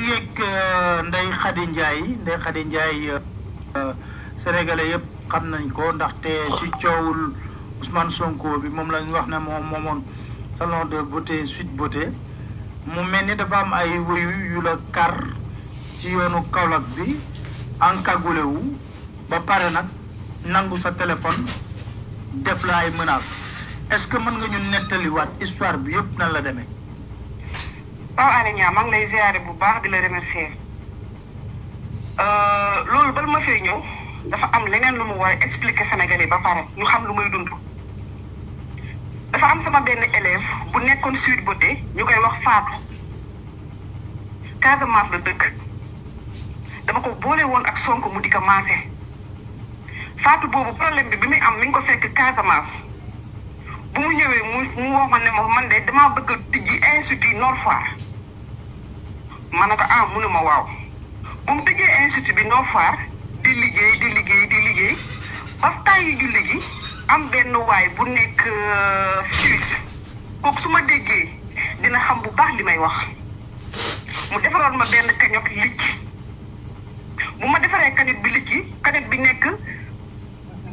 yeeg Ndeye Khady Ndiaye sénégalais yëpp xam nañ ko ndaxte ci coowul Ousmane Sonko bi moom lañ wax ne moom moomoon salon de beauté Sweet Beauté mu mel ni dafa am ay wuyu yu la kar ci yoonu Kaolack bi encagoulé wu ba pare nag nangu sa téléphone def la ay menaces est-ce que mën nga ñu nettaliwaat histoire bi yëpp nan la demee. waaw Alé Niang maa ngi lay ziare bu baax di la remercier loolu bala ma fee ñëw dafa am leneen lu mu war a expliquer Sénégalais ba pare ñu xam lu muy dund. dafa am sama benn élève bu nekkoon Sweet Beauté ñu koy wax Fatou Casamance la dëkk dama ko boole woon ak Sonko mu di ko maase Fatou boobu problème bi muy am mi ngi ko fekk Casamance bu mu ñëwee mu wax ma ne ma man de damaa bëgg a tijji institut Nord Foire ma ne ko mu ne ma waaw bu mu tijjee institut bi Nord Foire di liggéey ba tàyyi julli gi am benn waay bu nekk Suisse kooku su ma déggee dina xam bu baax li may wax mu defaroon ma benn cagnotte licci bu ma defaree cagnotte bi licci cagnotte bi nekk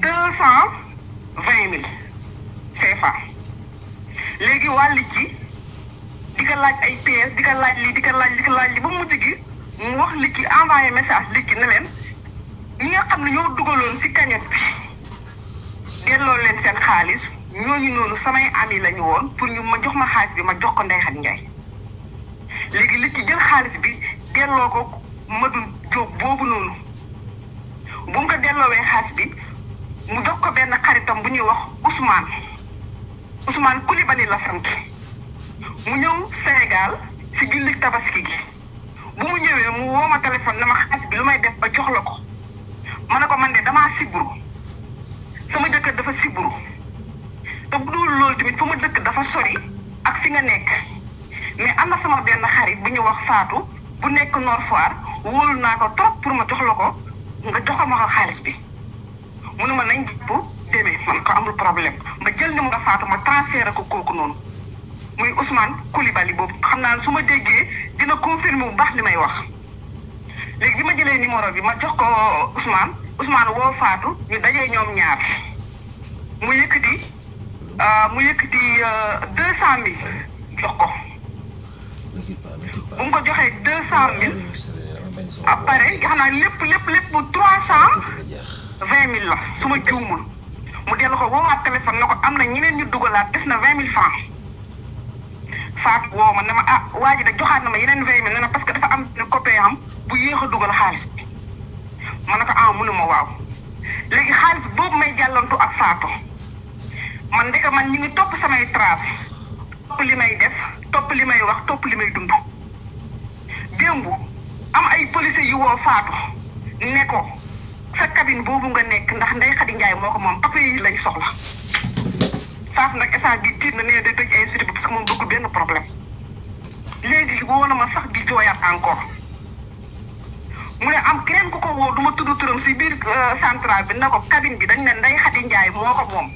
220 000 CFA léegi waa licci di ko laaj ay PS di ko laaj lii ba mujj gi mu wax licci envoyé message licci ne leen ñi nga xam ne ñoo dugaloon ci cagnotte bi delloo leen seen xaalis ñooñu noonu samay ami lañu woon pour ñu ma jox ma xaalis bi ma jox ko Ndeye Khady Ndiaye léegi li ci jël xaalis bi delloo ko Madou Diop boobu noonu bu mu ko delloowee xaalis bi mu jox ko benn xaritam bu ñuy wax Ousmane Coulibaly la sant mu ñëw Sénégal ci julli tabaski gi bu mu ñëwee mu woo ma téléphone na ma xaalis bi lu may def ba jox la ko ma ne ko man de damaa siburu sama jëkkër dafa siburu te bu dul loolu tamit fu ma dëkk dafa sori ak fi nga nekk mais am na sama benn xarit bu ñu wax Fatou bu nekk Nord Foire wóolu naa ko trop pour ma jox la ko nga joxal ma ko xaalis bi mu ne ma nañ jàpp demee man ko amul problème ma jël numéro Fatou ma transféré ko kooku noonu muy Ousmane Coulibaly boobu xam naa su ma déggee dina confirmer bu baax li may wax léegi bi ma jëlee numéro bi ma jox ko Ousmane woo Fatou ñu dajee ñoom ñaar mu yëkkati 200 000 jox ko bu mu ko joxee 200 000 après xam naa lépp 320 000 la su ma juumul mu dellu ko woowaat téléphone na ko am na ñeneen ñu dugalaat des na 20 000 francs Fatou woo ma ne ma waa ji da joxaat na ma yeneen 20 000 ne na parce que dafa am ne copain am bu yéex a dugal xaalis bi ma ne ko mu ne ma waaw léegi xaalis boobu may jàllantu ak Fatou man ndeke man ñu ngi topp samay trace topp li may def topp li may wax topp li may dund démb am ay policiers yu woo Fatou ne ko sa cabine boobu nga nekk ndax Ndeye Khady Ndiaye moo ko moom papier yi lañ soxla Fatou nag instant bi tiit na nee day tëj institut bi parce que moom bëggul benn problème léegi woo na ma sax di jooyaat encore mu ne am keneen ku ko woo du ma tudd turam si biir central bi na ko cabine bi dañ ne Ndeye Khady Ndiaye moo ko moom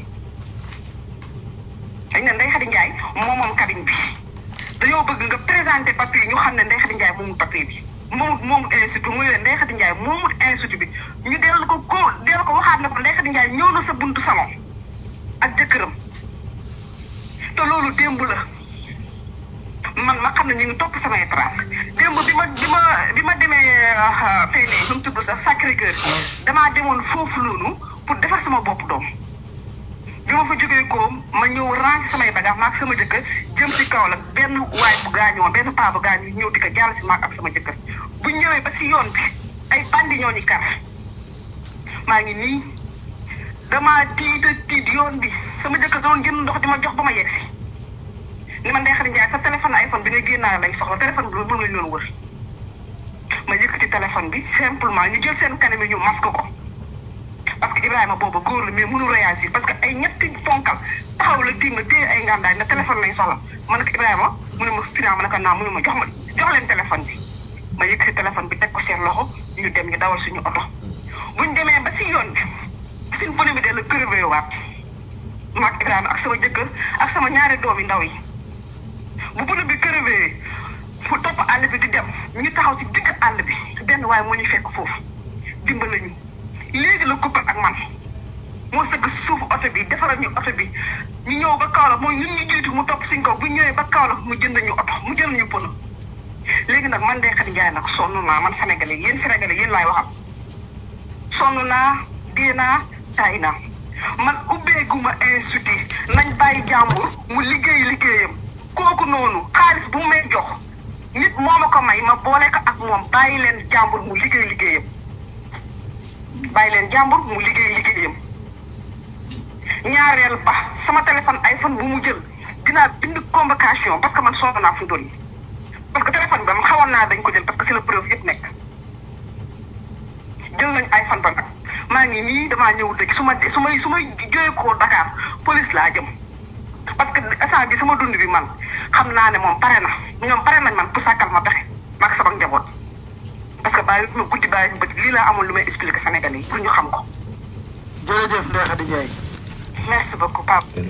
dañ ne Ndeye Khady Ndiaye moom cabine bi dañoo bëgg nga présenter papier ñu xam ne Ndeye Khady Ndiaye moomul papier bi moomul institut muy leen Ndeye Khady Ndiaye moomul institut bi ñu dellu ko waxaat na ko Ndeye Khady Ndiaye ñëw na sa buntu salon ak jëkkëram te loolu démb la man ma xam ne ñu ngi topp samay trace démb bi ma demee fee ne nu mu tudd sax Sacré-Cœur damaa demoon foofu noonu pour defar sama bopp doom bi ma fa jógee ko ma ñëw ranger samay bagages maak sama jëkkër jëm si Kaolack benn waay bu gaañoo benn paa bu gaañoo ñëw di ko jàll si maak ak sama jëkkër bu ñëwee ba si yoon bi ay bandi ñoo ñu kar maa ngi nii damaa tiit yoon bi sama jëkkër doon jënd ndox di ma jox ba ma yegsi ni ma Ndeye Khady Ndiaye sa téléphone iPhone bi nga génnaale lañ soxla téléphone bi loolu mën nga ñoon wër ma yëkkati téléphone bi simplement ñu jël seen kanam yi ñu masque ko parce que Ibrahima boobu góor la mais mënul réagir parce que ay ñetti ponkal taxaw la tiim na téye ay ngàndaay na téléphone lañ soxla ma ne ko Ibrahima mu ne ma fina ma ne ko naa mu ne ma jox leen téléphone bi ma yëkkati téléphone bi teg ko seen loxo ñu dem ñu dawal suñu oto buñ demee ba si yoon bi suñ pneu bi della crevé waat maak Ibrahima ak sama jëkkër ak sama ñaari doom yi ndaw yi bu pneu bi crevé mu topp àll bi di dem ñu taxaw ci digg àll bi benn waaye moo ñu fekk foofu dimbali ñu léegi la koppal ak man moo sëgg suufu oto bi defaral ñu oto bi ñu ñëw ba Kaolack mooy ñun ñu jiitu mu topp suñ kaw bu ñëwee ba Kaolack mu jënd ñu oto mu jël ñu pono léegi nag man Ndeye Khady Ndiaye nag sonn naa man sénégalais yéen sénégalais yéen laay waxam sonn naa dee naa taay naa man ubbeeguma institut nañ bàyyi jàmbur mu liggéeyam kooku noonu xaalis bu mu may jox nit moo ma ko may ma boole ko ak moom bàyyi leen jàmbur mu liggéeyam bàyyi leen jàmbur mu liggéeyam ñaareel ba sama téléphone iPhone bu mu jël dinaa bind convocation parce que man sonn naa fu doon yi parce que téléphone bi man xawoon naa dañ ko jël parce que c'est la preuve yëpp nekk jël nañ iPhone ba nag maa ngi nii damaa ñëw dëkk su may jógee ko Dakar police laa jëm parce que instant bi sama dund bi man xam naa ne moom pare na ñoom pare nañ man pour sàkkal ma pexe maag sama njaboot parce que bàyyi ma guddi bàyyi ñu bët lii laa amoon lu may expliquer Sénégalais yi pour ñu xam ko. jërëjëf Ndeye Khady Ndiaye. merci beaucoup Pape.